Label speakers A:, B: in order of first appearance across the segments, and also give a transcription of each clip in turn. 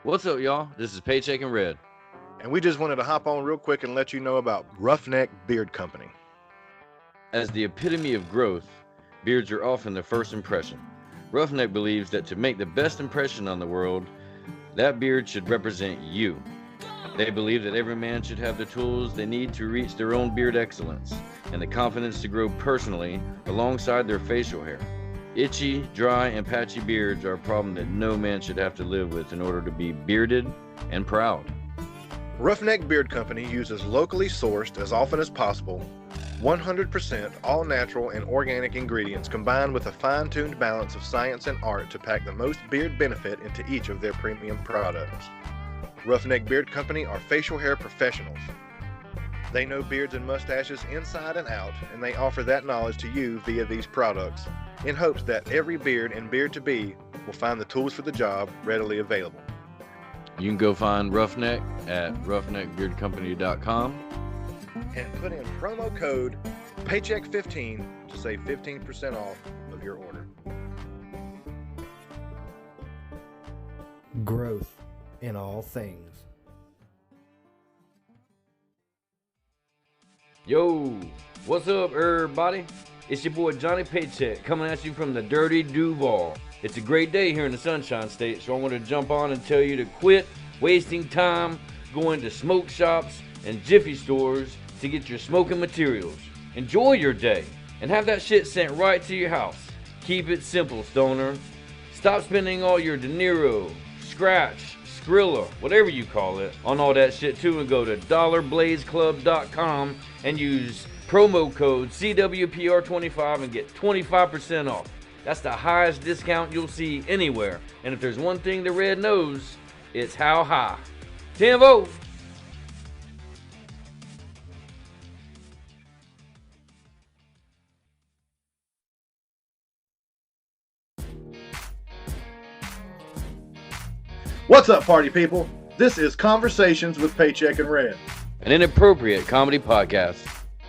A: What's up, y'all? This is Paycheck and Red.
B: And we just wanted to hop on real quick and let you know about Roughneck Beard Company.
A: As the epitome of growth, beards are often the first impression. Roughneck believes that to make the best impression on the world, that beard should represent you. They believe that every man should have the tools they need to reach their own beard excellence and the confidence to grow personally alongside their facial hair. Itchy, dry, and patchy beards are a problem that no man should have to live with in order to be bearded and proud.
B: Roughneck Beard Company uses locally sourced, as often as possible, 100% all natural and organic ingredients combined with a fine-tuned balance of science and art to pack the most beard benefit into each of their premium products. Roughneck Beard Company are facial hair professionals. They know beards and mustaches inside and out, and they offer that knowledge to you via these products, in hopes that every beard and beard-to-be will find the tools for the job readily available.
A: You can go find Roughneck at roughneckbeardcompany.com
B: and put in promo code Paycheck15 to save 15% off of your order.
C: Growth in all things.
A: Yo, what's up, everybody? It's your boy Johnny Paycheck coming at you from the dirty Duval. It's a great day here in the Sunshine State, so I want to jump on and tell you to quit wasting time going to smoke shops and jiffy stores to get your smoking materials. Enjoy your day and have that shit sent right to your house. Keep it simple, stoner. Stop spending all your De Niro, Scratch, Skrilla, whatever you call it, on all that shit too, and go to dollarblazeclub.com and use promo code CWPR25 and get 25% off. That's the highest discount you'll see anywhere. And if there's one thing the Red knows, it's how high. Timbo!
B: What's up, party people? This is Conversations with Paycheck and Red.
A: An inappropriate comedy podcast.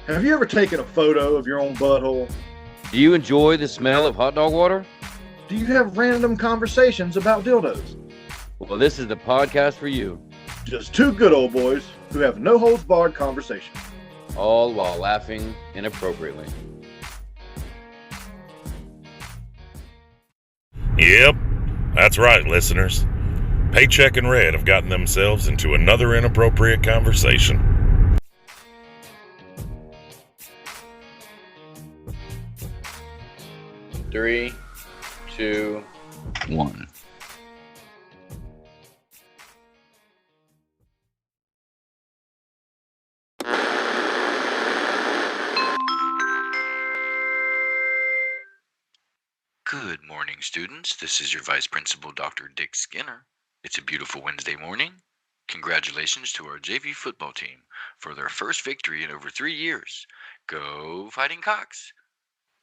B: Have you ever taken a photo of your own butthole?
A: Do you enjoy the smell of hot dog water?
B: Do you have random conversations about dildos?
A: Well, this is the podcast for you.
B: Just two good old boys who have no holds barred conversation.
A: All while laughing inappropriately.
D: Yep, that's right, listeners. Paycheck and Red have gotten themselves into another inappropriate conversation.
A: Three, two, one.
E: Good morning, students. This is your Vice Principal, Dr. Dick Skinner. It's a beautiful Wednesday morning. Congratulations to our JV football team for their first victory in over 3 years. Go Fighting Cocks!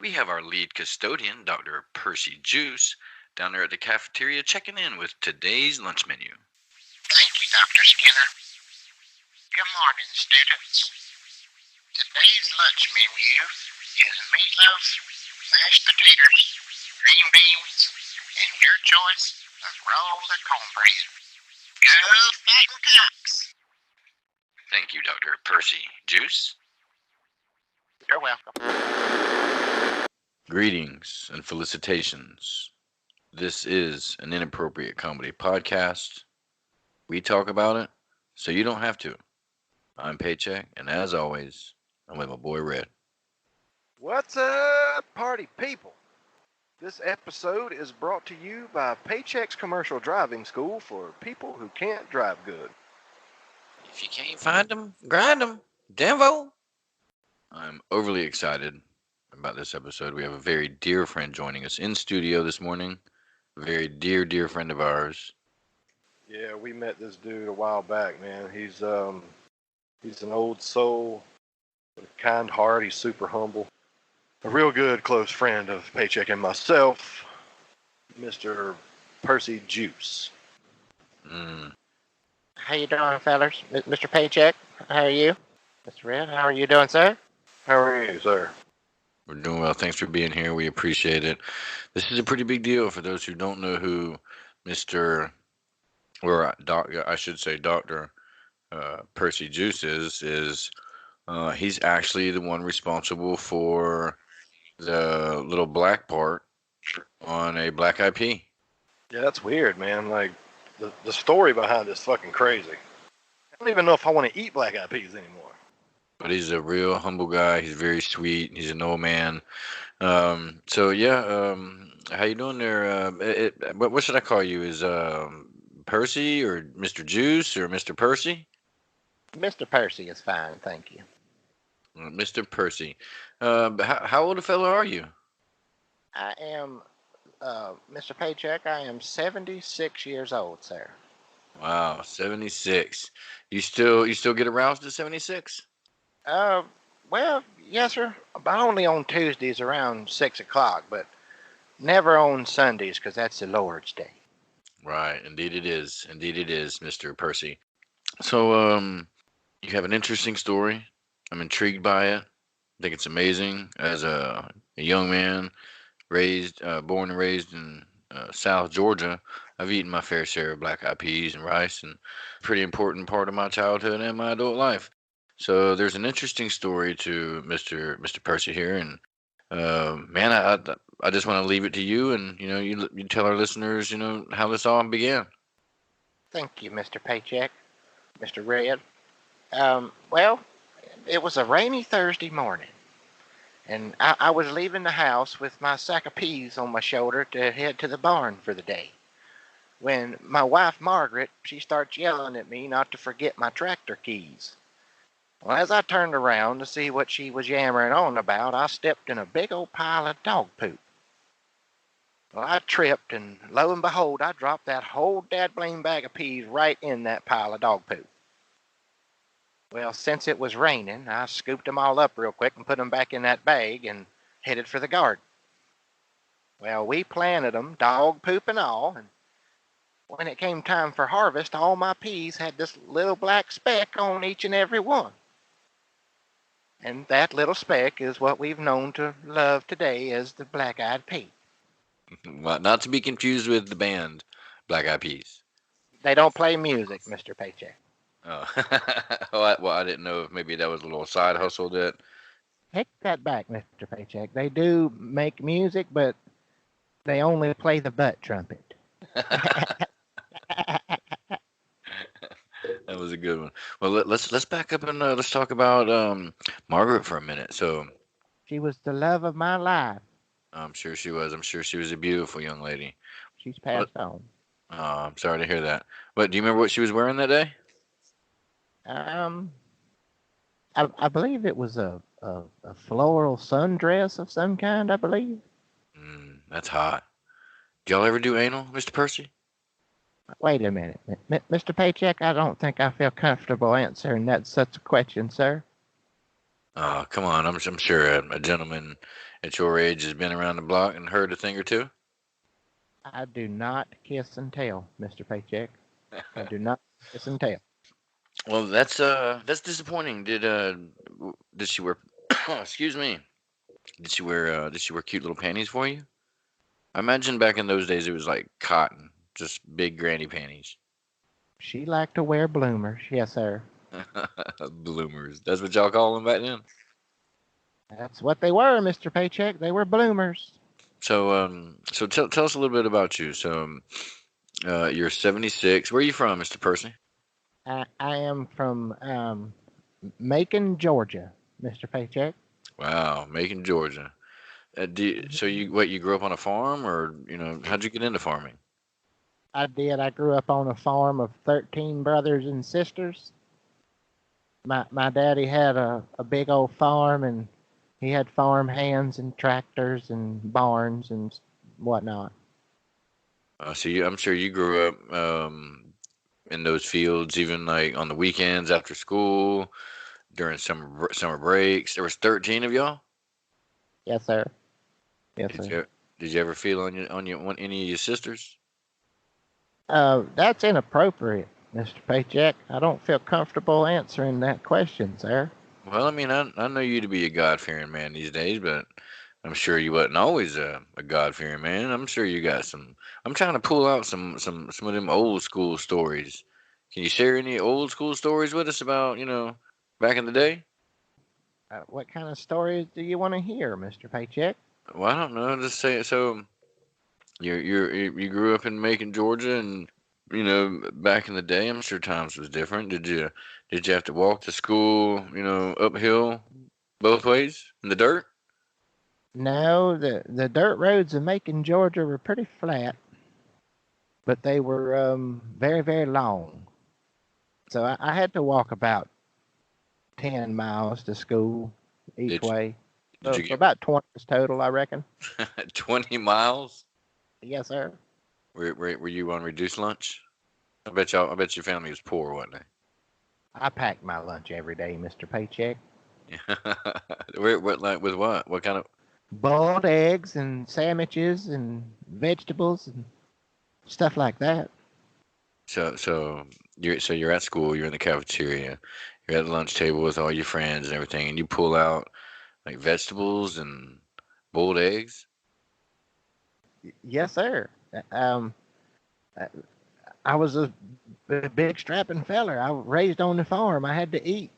E: We have our lead custodian, Dr. Percy Jewse, down there at the cafeteria checking in with today's lunch menu.
F: Thank you, Dr. Skinner. Good morning, students. Today's lunch menu is meatloaf, mashed potatoes, green beans, and your choice of rolled cornbread. Go Fighting Cocks!
E: Thank you, Dr. Percy Jewse.
F: You're welcome.
A: Greetings and felicitations. This is an inappropriate comedy podcast. We talk about it, so you don't have to. I'm Paycheck, and as always, I'm with my boy Red.
B: What's up, party people? This episode is brought to you by Paycheck's Commercial Driving School for people who can't drive good.
E: If you can't find them, grind them. Denvo!
A: I'm overly excited about this episode. We have a very dear friend joining us in studio this morning. A very dear friend of ours.
B: Yeah, we met this dude a while back, man. He's an old soul with a kind heart. He's super humble. A real good close friend of Paycheck and myself, Mr. Percy Jewse.
F: How you doing, fellas? Mr. Paycheck, how are you? Mr. Red, how are you doing, sir?
B: How are you, sir?
A: We're doing well. Thanks for being here. We appreciate it. This is a pretty big deal for those who don't know who Mr.
E: or I should say, Doctor Percy Jewse is he's actually the one responsible for the little black part on a black IP.
B: Yeah, that's weird, man. Like, the story behind this fucking crazy. I don't even know if I want to eat black eyed peas anymore.
E: But he's a real humble guy. He's very sweet. He's an old man. So yeah, how you doing there? What should I call you? Is Percy or Mr. Juice or Mr. Percy?
F: Mr. Percy is fine, thank you.
E: Mr. Percy. How old a fellow are you?
F: I am, Mr. Paycheck, I am 76 years old, sir.
E: Wow, 76. You still get aroused at 76?
F: Well, yes, sir, but only on Tuesdays around 6 o'clock, but never on Sundays, because that's the Lord's Day.
E: Right, indeed it is. Indeed it is, Mr. Percy. So, you have an interesting story. I'm intrigued by it. I think it's amazing. As a young man, born and raised in South Georgia, I've eaten my fair share of black eyed peas and rice, and a pretty important part of my childhood and my adult life. So there's an interesting story to Mr. Percy here, and man, I just want to leave it to you, and you tell our listeners how this all began.
F: Thank you, Mr. Paycheck, Mr. Red. Well, it was a rainy Thursday morning, and I was leaving the house with my sack of peas on my shoulder to head to the barn for the day, when my wife Margaret, she starts yelling at me not to forget my tractor keys. Well, as I turned around to see what she was yammering on about, I stepped in a big old pile of dog poop. Well, I tripped, and lo and behold, I dropped that whole dad-blame bag of peas right in that pile of dog poop. Well, since it was raining, I scooped them all up real quick and put them back in that bag and headed for the garden. Well, we planted them, dog poop and all, and when it came time for harvest, all my peas had this little black speck on each and every one. And that little speck is what we've known to love today as the black-eyed pea.
E: Well, not to be confused with the band Black Eyed Peas.
F: They don't play music, Mr. Paycheck.
E: Oh, well, I didn't know if maybe that was a little side hustle that.
F: Take that back, Mr. Paycheck. They do make music, but they only play the butt trumpet.
E: That was a good one. Well, let's back up and let's talk about Margaret for a minute. So,
F: She was the love of my life.
E: I'm sure she was. I'm sure she was a beautiful young lady.
F: She's passed on.
E: Oh, I'm sorry to hear that. But do you remember what she was wearing that day?
F: I believe it was a floral sundress of some kind, I believe.
E: That's hot. Did y'all ever do anal, Mr. Percy?
F: Wait a minute. Mr. Paycheck, I don't think I feel comfortable answering that such a question, sir.
E: Oh, come on. I'm sure a gentleman at your age has been around the block and heard a thing or two.
F: I do not kiss and tell, Mr. Paycheck. I do not kiss and tell.
E: Well, that's disappointing. Did she wear excuse me. Did she wear cute little panties for you? I imagine back in those days it was like cotton, just big granny panties.
F: She liked to wear bloomers, yes, sir.
E: Bloomers. That's what y'all call them back then?
F: That's what they were, Mr. Paycheck. They were bloomers.
E: So tell us a little bit about you. So you're 76. Where are you from, Mr. Percy?
F: I am from Macon, Georgia, Mr. Paycheck.
E: Wow, Macon, Georgia. So you grew up on a farm, or how'd you get into farming?
F: I did. I grew up on a farm of 13 brothers and sisters. My daddy had a big old farm, and he had farm hands and tractors and barns and whatnot.
E: So I'm sure you grew up in those fields, even like on the weekends after school, during summer breaks. There was 13 of y'all?
F: Yes, sir. Yes, sir.
E: Did you ever feel on any of your sisters?
F: That's inappropriate, Mr. Paycheck. I don't feel comfortable answering that question, sir.
E: Well, I mean, I know you to be a God-fearing man these days, but
A: I'm sure you wasn't always a God-fearing man. I'm sure you got some. I'm trying to pull out some of them old school stories. Can you share any old school stories with us about back in the day?
F: What kind of stories do you want to hear, Mr. Paycheck?
A: Well, I don't know. Just say it. So you grew up in Macon, Georgia, and back in the day, I'm sure times was different. Did you have to walk to school, uphill both ways in the dirt?
F: No, the dirt roads of Macon, Georgia were pretty flat, but they were very, very long. So I had to walk about 10 miles to school each way.
A: Did
F: So,
A: you
F: so
A: get
F: about 20 total, I reckon.
A: 20 miles?
F: Yes, sir.
A: Were you on reduced lunch? I bet your family was poor, wasn't they?
F: I packed my lunch every day, Mr. Paycheck.
A: What like with what? What kind of?
F: Boiled eggs and sandwiches and vegetables and stuff like that.
A: So you're at school. You're in the cafeteria. You're at the lunch table with all your friends and everything, and you pull out like vegetables and boiled eggs.
F: Yes, sir. Um, I I was a big strapping feller. I was raised on the farm. I had to eat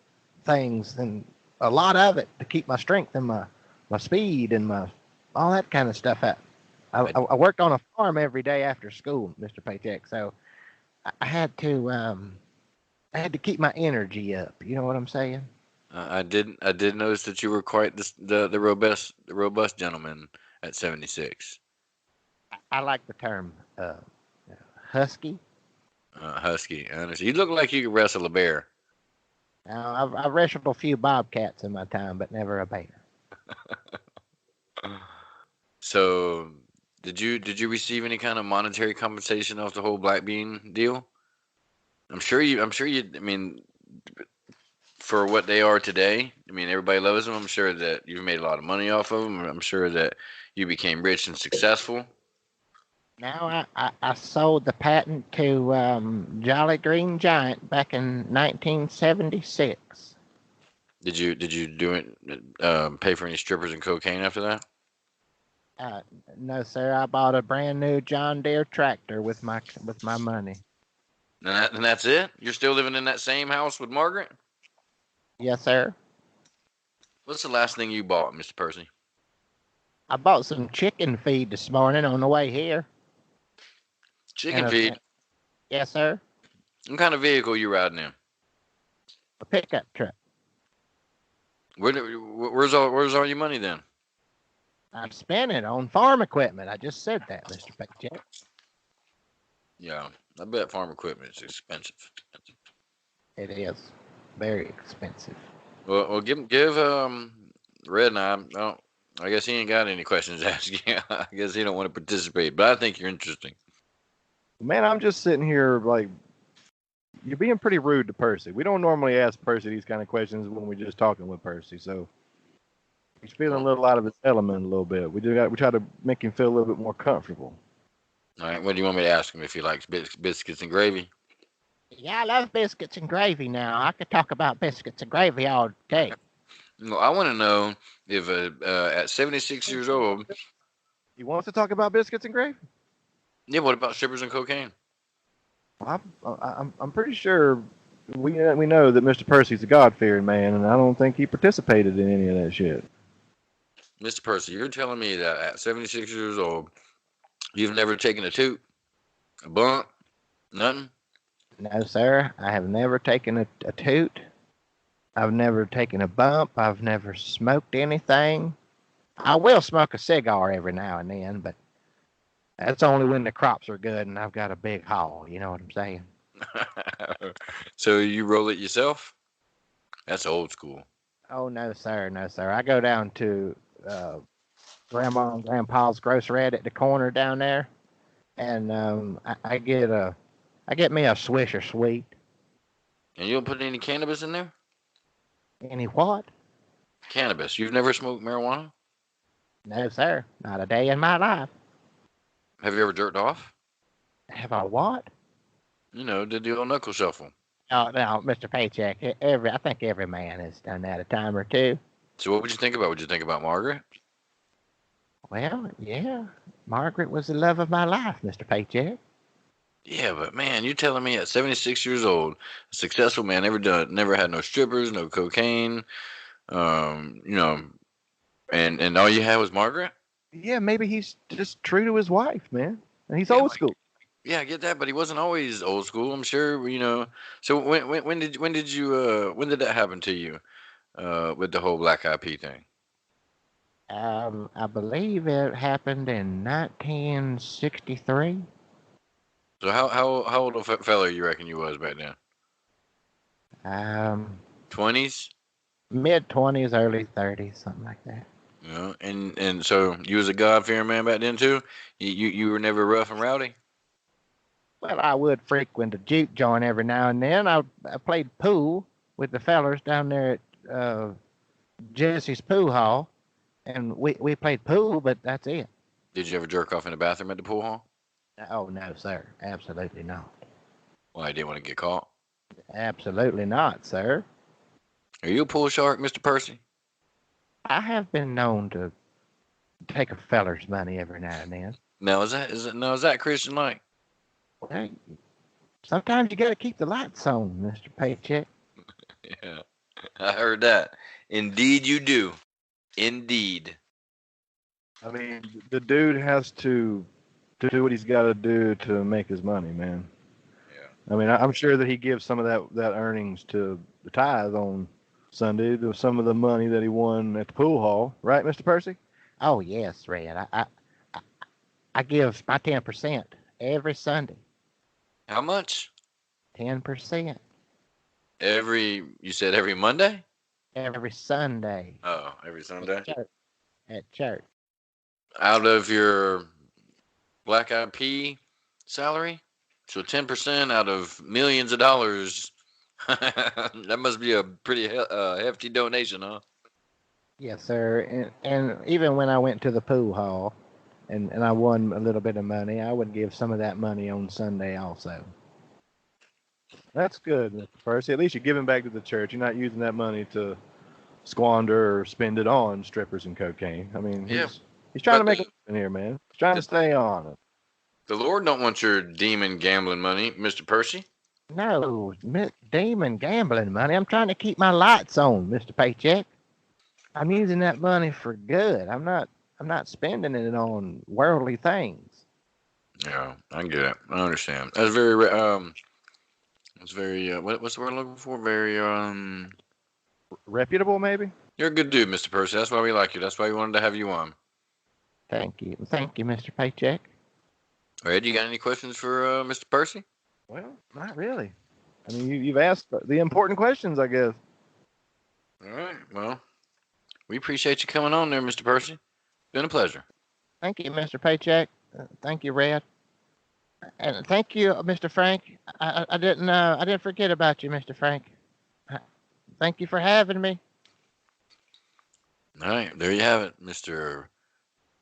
F: things and a lot of it to keep my strength and my speed and my all that kind of stuff. I worked on a farm every day after school, Mr. Paycheck. So I had to keep my energy up. You know what I'm saying?
A: I did notice that you were quite the robust gentleman at 76.
F: I like the term husky.
A: Husky. I understand. You look like you could wrestle a bear.
F: Now, I've wrestled a few bobcats in my time, but never a bear.
A: So, did you receive any kind of monetary compensation off the whole black bean deal? I'm sure you. I'm sure you. I mean, for what they are today, I mean, everybody loves them. I'm sure that you've made a lot of money off of them. I'm sure that you became rich and successful.
F: Now, I sold the patent to Jolly Green Giant back in 1976.
A: Did you do it? Pay for any strippers and cocaine after that?
F: Uh, no, sir. I bought a brand new John Deere tractor with my money.
A: And that's it. You're still living in that same house with Margaret.
F: Yes, sir.
A: What's the last thing you bought, Mr. Percy?
F: I bought some chicken feed this morning on the way here.
A: Chicken
F: And
A: feed.
F: yes, sir.
A: What kind of vehicle you riding in?
F: A pickup truck.
A: Where's all your money then?
F: I'm spending it on farm equipment. I just said that, Mr. Paycheck.
A: Yeah, I bet farm equipment is expensive.
F: It is very expensive.
A: Well, give Red and I guess he ain't got any questions to ask you. I guess he don't want to participate, but I think you're interesting.
G: Man, I'm just sitting here like you're being pretty rude to Percy. We don't normally ask Percy these kind of questions when we're just talking with Percy, so he's feeling a little out of his element a little bit. We try to make him feel a little bit more comfortable.
A: All right, what do you want me to ask him if he likes biscuits and gravy?
F: Yeah, I love biscuits and gravy now. I could talk about biscuits and gravy all day.
A: Well, I want to know if at 76 years old.
G: He wants to talk about biscuits and gravy?
A: Yeah, what about strippers and cocaine?
G: I'm pretty sure we know that Mr. Percy's a God-fearing man, and I don't think he participated in any of that shit.
A: Mr. Percy, you're telling me that at 76 years old, you've never taken a toot, a blunt, nothing?
F: No, sir. I have never taken a toot. I've never taken a bump. I've never smoked anything. I will smoke a cigar every now and then, but that's only when the crops are good and I've got a big haul. You know what I'm saying?
A: So you roll it yourself? That's old school.
F: Oh, no, sir. No, sir. I go down to Grandma and Grandpa's grocery at the corner down there, and I get me a Swisher Sweet.
A: And you don't put any cannabis in there?
F: Any what?
A: Cannabis. You've never smoked marijuana?
F: No, sir. Not a day in my life.
A: Have you ever jerked off?
F: Have I what?
A: You know, did the old knuckle shuffle.
F: Oh, no, Mr. Paycheck. I think every man has done that a time or two.
A: So what would you think about? Would you think about Margaret?
F: Well, yeah. Margaret was the love of my life, Mr. Paycheck.
E: Yeah, but man, you telling me at 76 years old, a successful man, never had no strippers, no cocaine, you know, and all you had was Margaret?
G: Yeah, maybe he's just true to his wife, man. And he's
E: Yeah,
G: old school.
E: Yeah, I get that, but he wasn't always old school. I'm sure, you know. So when did that happen to you, with the whole Black Eyed Pea thing?
F: I believe it happened in 1963.
E: So how old a fella you reckon you was back then? 20s?
F: Mid-20s, early 30s, something like that.
E: You know, and so you was a God-fearing man back then too. You were never rough and rowdy.
F: Well, I would frequent a juke joint every now and then. I played pool with the fellers down there at Jesse's Pool Hall, and we played pool, but that's it.
E: Did you ever jerk off in the bathroom at the pool hall?
F: Oh, no, sir. Absolutely not.
E: Why, you didn't want to get caught?
F: Absolutely not, sir.
E: Are you a pool shark, Mr. Percy?
F: I have been known to take a feller's money every now and then.
E: Now is that Christian like?
F: Well, sometimes you got to keep the lights on, Mr. Paycheck.
E: Yeah, I heard that. Indeed, you do. Indeed.
G: I mean, the dude has to do what he's got to do to make his money, man. Yeah. I mean, I'm sure that he gives some of that earnings to the tithe on Sunday, to some of the money that he won at the pool hall, right, Mr. Percy?
F: Oh yes, Red. I give my 10% every Sunday.
E: How much?
F: 10%.
E: You said every Monday?
F: Every Sunday.
E: Oh, every Sunday?
F: At church.
E: Out of your Black Eyed Pea salary? So 10% out of millions of dollars. That must be a pretty hefty donation, huh?
F: Yes, sir. And even when I went to the pool hall and I won a little bit of money, I would give some of that money on Sunday also.
G: That's good, Mr. Percy. At least you're giving back to the church. You're not using that money to squander or spend it on strippers and cocaine. I mean, he's trying to make a living here, man. He's trying to stay on it.
E: The Lord don't want your demon gambling money, Mr. Percy.
F: No, demon gambling money. I'm trying to keep my lights on, Mr. Paycheck. I'm using that money for good. I'm not spending it on worldly things.
E: Yeah, I get it. I understand. That's very what's the word I'm looking for? Very
G: reputable, maybe?
E: You're a good dude, Mr. Percy. That's why we like you. That's why we wanted to have you on.
F: Thank you, Mr. Paycheck.
E: Ed, you got any questions for Mr. Percy?
G: Well, not really. I mean, you've asked the important questions, I guess.
E: All right. Well, we appreciate you coming on there, Mr. Percy. It's been a pleasure.
F: Thank you, Mr. Paycheck. Thank you, Red. And thank you, Mr. Frank. I didn't forget about you, Mr. Frank. Thank you for having me.
E: All right, there you have it, Mr.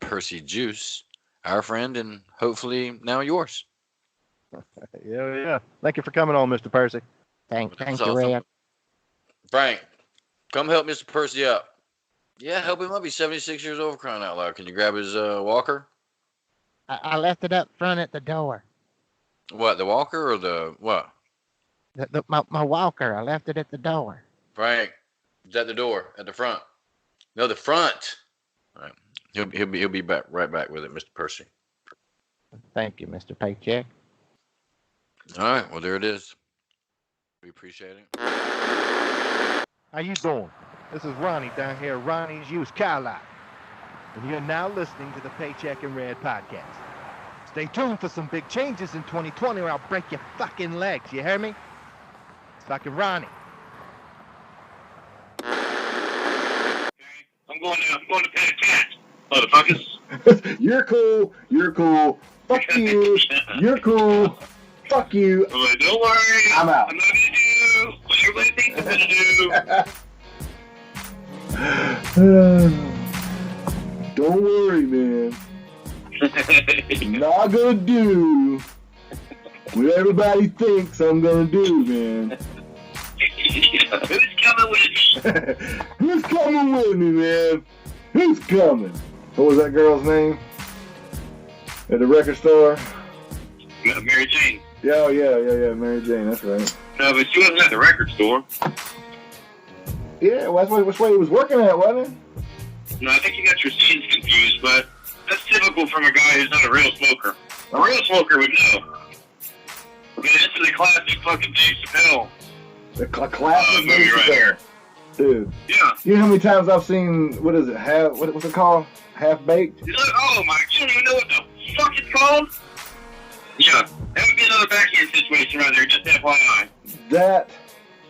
E: Percy Jewse, our friend, and hopefully now yours.
G: Yeah. Thank you for coming on, Mr. Percy.
F: Thank you,
E: awesome.
F: Red.
E: Frank, come help Mr. Percy up. Yeah, help him up. He's 76 years old, crying out loud. Can you grab his walker?
F: I left it up front at the door.
E: What, the walker or the what?
F: My walker. I left it at the door.
E: Frank, it's at the door, at the front. No, the front. All right. He'll be right back with it, Mr. Percy.
F: Thank you, Mr. Paycheck.
E: All right, well, there it is. We appreciate it.
C: How you doing? This is Ronnie down here at Ronnie's Used Car Lot. And you're now listening to the Paycheck and Red podcast. Stay tuned for some big changes in 2020 or I'll break your fucking legs. You hear me? It's fucking Ronnie.
H: I'm going to pay the tax, motherfuckers.
I: You're cool. Fuck you. You're cool. Fuck you.
H: But don't worry.
I: I'm out.
H: I'm not going to do what everybody thinks I'm going to do.
I: Don't worry, man. I'm not gonna do what everybody thinks I'm gonna do, man.
H: Who's coming with me?
I: Who's coming with me, man? Who's coming? What was that girl's name? At the record store?
H: Mary Jane.
I: Yeah, oh, yeah, Mary Jane, that's right.
H: No, but she wasn't at the record store.
I: Yeah, well, that's which way he was working at, wasn't it?
H: No, I think you got your scenes confused, but that's typical from a guy who's not a real smoker. A real smoker would know. I mean, this is a classic fucking Dave Chappelle
I: A classic
H: movie
I: Dave
H: right
I: Chappelle.
H: here.
I: Dude.
H: Yeah.
I: You know how many times I've seen, what is it, what's it called? Half Baked?
H: He's like, oh my, you don't even know what the fuck it's called? Yeah, that would be another backhand situation right there, just FYI.
I: That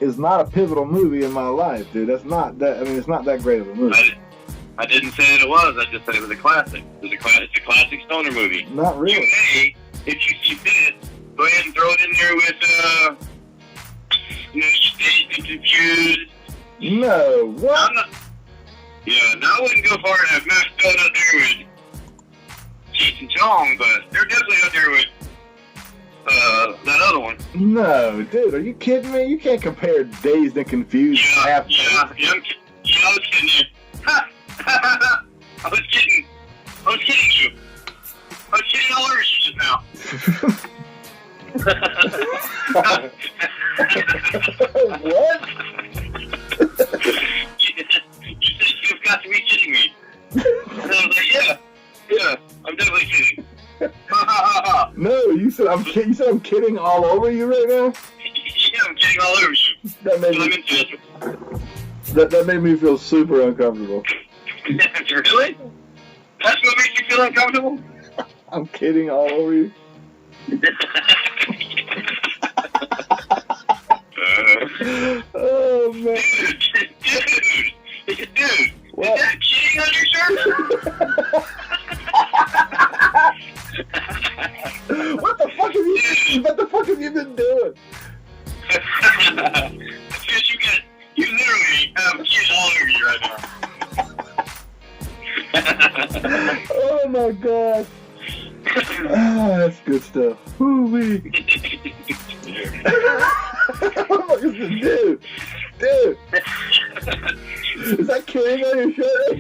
I: is not a pivotal movie in my life, dude. That's not that, I mean, it's not that great of a movie.
H: I didn't say that it was, I just said it was a classic. It's a classic stoner movie.
I: Not really.
H: You may, if you see fit, go ahead and throw it in there with, Dazed and Confused.
I: No, what?
H: I wouldn't go far enough. Not going up there with Cheech and Chong, but they're definitely up there with that other one.
I: No, dude, are you kidding me? You can't compare Dazed and Confused.
H: Yeah, I was kidding you. I was kidding you. I was kidding all over you just now.
I: What?
H: You said you've got to be kidding me. And I was like, yeah, I'm definitely kidding.
I: No, you said I'm kidding. You said I'm kidding all over you right now.
H: Yeah, I'm kidding all over you.
I: That made me feel super uncomfortable.
H: Really? That's what makes you feel uncomfortable?
I: I'm kidding all over you. Oh man.
H: Dude.
I: What?
H: Is that cheating on your shirt?
I: What the fuck have you been doing?
H: Because you literally have cheating all over you right now.
I: Oh my god. That's good stuff. Woo-wee. What is this, dude? Dude. Is that killing on your shirt?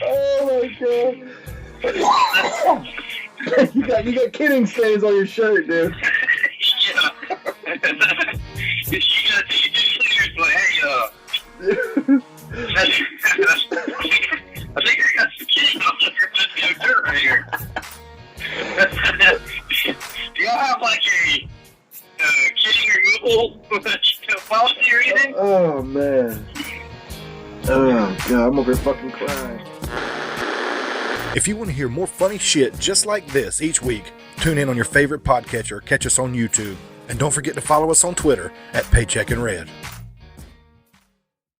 I: Oh my god. You got kidding stains on your shirt, dude.
H: Yeah. You gotta take it seriously. Like, hey, I think I got some kidding on your shirt right here. Do y'all have like a kidding removal policy or anything?
I: Oh man. Oh god, I'm over here fucking crying.
J: If you want to hear more funny shit just like this each week, tune in on your favorite podcatcher or catch us on YouTube. And don't forget to follow us on Twitter at Paycheck and Red.